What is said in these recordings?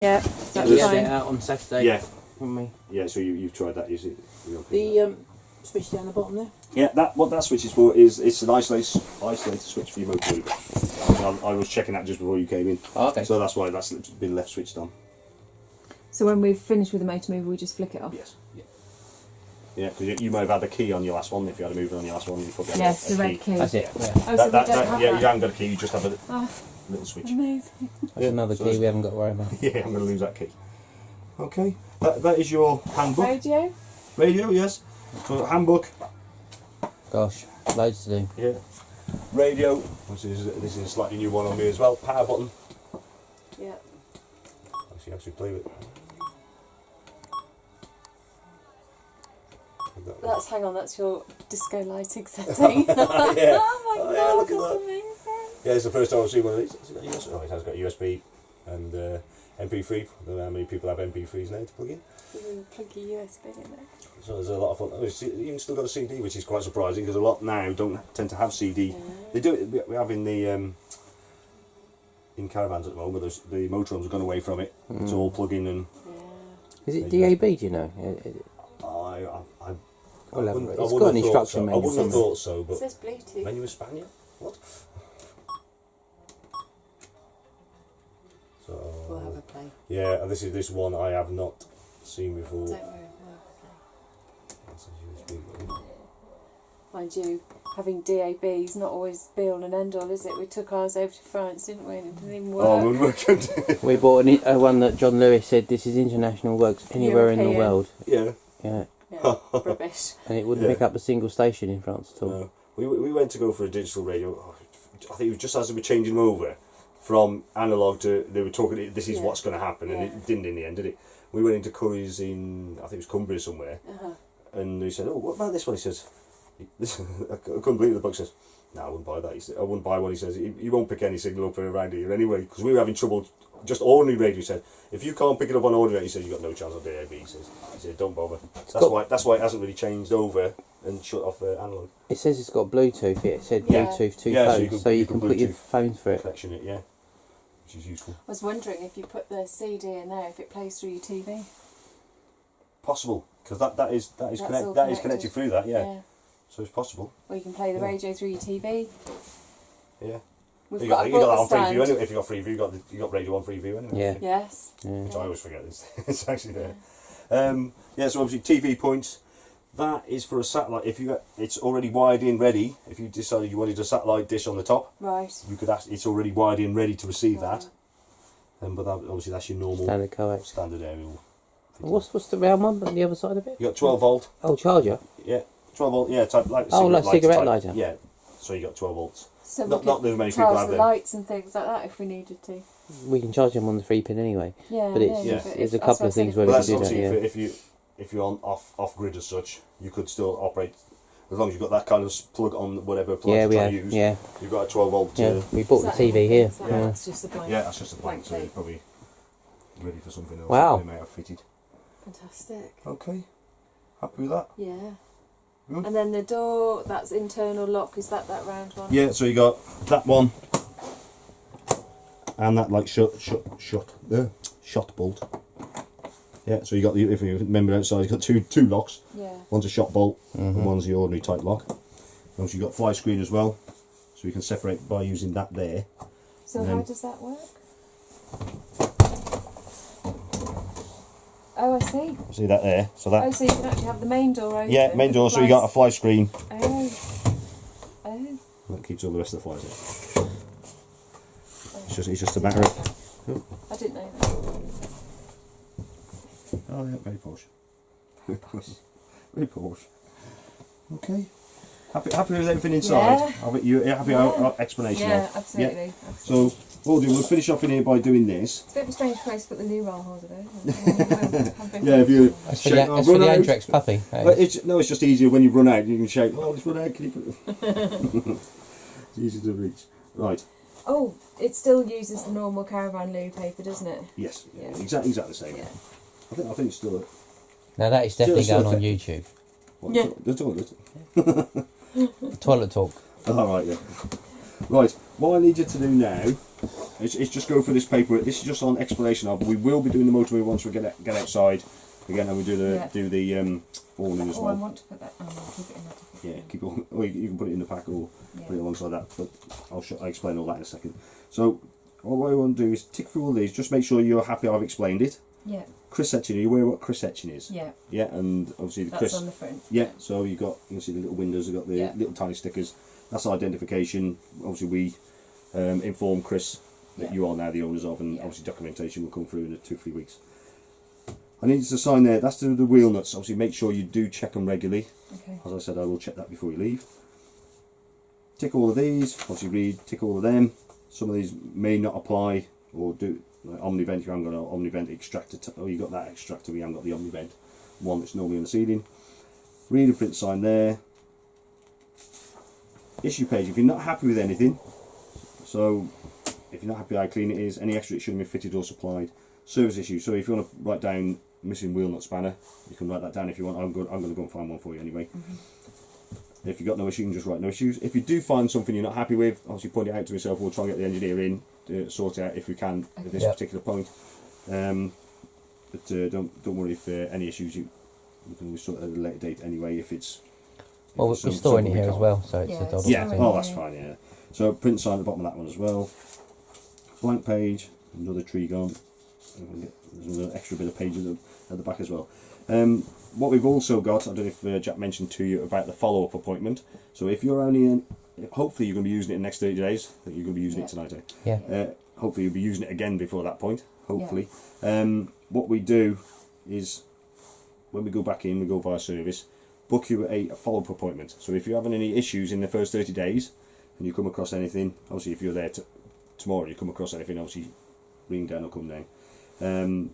Yeah, that's We had fine. it out on Saturday. Yeah. Haven't we? Yeah, so you've tried that, you see. The switch down the bottom there. Yeah, what that switch is for is it's an isolator switch for your motor mover. I was checking that just before you came in. Oh, okay. So that's why that's been left switched on. So when we've finished with the motor mover, we just flick it off? Yes. Yeah. Yeah, because you might have had the key on your last one. If you had a mover on your last one, you probably had Yes, a the key. red key. That's it. Yeah. Oh, so we don't have yeah, that? you haven't got a key. You just have a Oh, little switch. amazing. That's another so key we haven't got to worry about. Yeah, I'm going to lose that key. Okay, that is your handbook. Radio? Radio, yes. So handbook. Gosh, loads to do. Yeah. Radio, which is this is a slightly new one on me as well. Power button. Yeah. Let's see how to play with it. Hang on, that's your disco lighting setting. Yeah. Oh my Oh, god, yeah, look at that's that. amazing. Yeah, it's the first time I've seen one of these. It has got USB and MP3. I don't know how many people have MP3s now to plug in. You can plug your USB in there. So there's a lot of fun. Oh, you even still got a CD, which is quite surprising because a lot now don't tend to have CD. Yeah. They do it. We have in the in caravans at the moment. The motorhomes have gone away from it. It's all plug-in and. Yeah. Is it DAB? Do you know? I Well, wouldn't- it's I got wouldn't an have thought instruction so. I wouldn't have manual. thought so, It but says Bluetooth. menu Spaniard. What? So We'll have a play. yeah, and this one I have not seen before. Don't worry, we'll have That's a USB button. a play. Mind you, having DAB is not always be all and end all, is it? We took ours over to France, didn't we? And it didn't even work. Oh, it wouldn't work. We bought one that John Lewis said this is international, works anywhere in the European. world. Yeah. Yeah, Yeah, rubbish. and it wouldn't Yeah. pick up a single station in France at all. No. We went to go for a digital radio. I think it was just as they were changing them over from analog to they were talking. This is Yeah. what's going to happen, and Yeah. it didn't in the end, did it? We went into Curry's in I think it was Cumbria somewhere, Uh-huh. and he said, "Oh, what about this one?" He says, "This I couldn't believe the book says." No, I wouldn't buy that. He said, I wouldn't buy one. He says, you won't pick any signal up around here anyway, because we were having trouble. Just ordinary radio. He said, if you can't pick it up on ordinary, he said, you got no chance on DAB. He said, don't bother. That's why it hasn't really changed over and shut off analog It says it's got Bluetooth. It said Yeah. Bluetooth to Yeah, phones, so you can put your Bluetooth phones through it. connection. It, yeah, which is useful. I was wondering if you put the CD in there, if it plays through your TV. Possible, because that is all connected connected. through that. Yeah, so it's possible. Or you can play the Yeah. radio through your TV. Yeah, We've you got, got I that bought on the free view stand. anyway. If you got free view, you got radio on free view anyway. Yeah. Yes. Yeah. Which I always forget. It's actually there. Yeah, so obviously TV points. That is for a satellite. If you got, it's already wired in ready. If you decided you wanted a satellite dish on the top, Right. you could ask. It's already wired in ready to receive that. But obviously that's your normal Standard coax. standard aerial. What's the round one on the other side of it? You got 12 volt. Oh, charger. Yeah, 12 volt. Yeah, type like Oh, like cigarette type. lighter. Yeah, so you got 12 volts. So Not- we not could that many people charge have the them. lights and things like that if we needed to. We can charge them on the 3-pin anyway. Yeah, But it's- yeah, but there's if- a couple that's what I of things said, where But we that's can do obviously that, if you're on off grid as such, you could still operate as long as you've got that kind of plug on whatever plug Yeah, you're we trying have. to use. Yeah, You've got a 12 volt. yeah. We bought the TV here. So Yeah. that's just the point. Yeah, that's just a blank, so Blank you're probably ready for something else. Wow. They may have fitted. Fantastic. Okay, happy with that? Yeah. Good. And then the door, that's internal lock, is that round one? Yeah, so you got that one and that like shut bolt. Yeah, so you got if you remember outside, you've got two locks. Yeah. One's a shot bolt and one's the ordinary type lock. And you've got fly screen as well, so you can separate by using that there. So And how then- does that work? Oh, I see. See that there? So that Oh, so you can actually have the main door open. yeah, main door. with So you got a fly screen. Oh. Oh. That keeps all the rest of the flies in. It's just a matter of. I didn't know that. Oh yeah, very posh. Very posh. Okay. Happy with everything inside? Yeah. You happy with Yeah. our explanation Yeah, of? absolutely. Yeah. absolutely. So what we'll finish off in here by doing this. It's a bit of a strange place to put the new roll holder though. Yeah, if you That's for shake, the, oh, that's for run the out. Antrex puppy. that But is. it's just easier when you run out. You can shake. Oh, it's run out. Can you put it? It's easy to reach. Right. Oh, it still uses the normal caravan loo paper, doesn't it? Yes. Yeah. Exactly the same. Yeah. I think it's still Now that is definitely Still going on effective. YouTube. a. Yeah. The toilet. Toilet talk. All right. Yeah. Right. What I need you to do now It's just go for this paperwork. This is just on explanation of. We will be doing the motorway once we get outside again, and we do the warning as Oh, well. I want to put that. I'll keep it in the ticket. Yeah, keep it. Or you can put it in the pack or Yeah. put it alongside that. But I'll explain all that in a second. So what I want to do is tick through all these. Just make sure you're happy I've explained it. Yeah. Chris etching. Are you aware what Chris etching is? Yeah. Yeah, and obviously the That's Chris. on the front. Yeah, so you can see the little windows. Have got the Yeah. little tiny stickers. That's identification. Obviously we inform Chris that Yeah. you are now the owners of, and Yeah. obviously documentation will come through in 2-3 weeks. I need you to sign there. That's the wheel nuts. Obviously make sure you do check them regularly. Okay. As I said, I will check that before you leave. Tick all of these. Obviously read. Tick all of them. Some of these may not apply or do. Like Omnivent, you haven't got an Omnivent extractor. Oh, you got that extractor. We haven't got the Omnivent one that's normally on the ceiling. Read and print sign there. Issue page. If you're not happy with anything, so if you're not happy how clean it is, any extra it should have been fitted or supplied. Service issue. So if you want to write down missing wheel nut spanner, you can write that down if you want. I'm going to go and find one for you anyway. If you've got no issue, you can just write no issues. If you do find something you're not happy with, obviously point it out to myself. We'll try and get the engineer in to sort it out if we can at this Yeah. particular point. But don't worry if any issues you can always sort it at a later date anyway. If it's Well, we're some- storing it something we here as can't. well, so it's Yeah, a it's double. Yeah, Storing oh it, that's yeah. fine. Yeah. So print sign at the bottom of that one as well. Blank page, another tree gone. There's another extra bit of page at the back as well. What we've also got, I don't know if Jack mentioned to you about the follow-up appointment. So if you're only in, hopefully you're going to be using it in the next 30 days. I think you're going to be using Yeah. it tonight. Yeah. Hopefully you'll be using it again before that point. Hopefully. What we do is when we go back in, we go via service, book you a follow-up appointment. So if you're having any issues in the first 30 days and you come across anything, obviously if you're there tomorrow and you come across anything, obviously ring down or come down.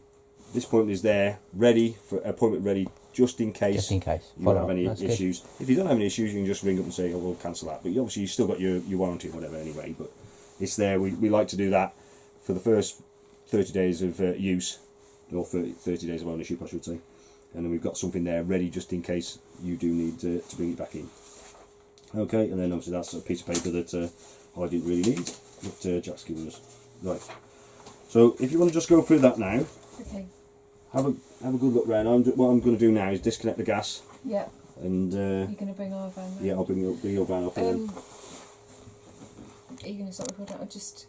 This appointment is there, ready for appointment ready, just in case Just in case. you Follow have up. any That's good. issues. If you don't have any issues, you can just ring up and say, "Oh, we'll cancel that." But obviously, you still got your warranty or whatever anyway. But it's there. We like to do that for the first 30 days of use, or 30 days of ownership, I should say. And then we've got something there ready just in case you do need to bring it back in. Okay, and then obviously that's a piece of paper that I didn't really need, but Jack's given us. Right. So if you want to just go through that now. Okay. Have a good look round. What I'm going to do now is disconnect the gas, Yeah. and You're going to bring our van round? yeah, I'll bring your van up. And then, Are you going to start recording? I'll just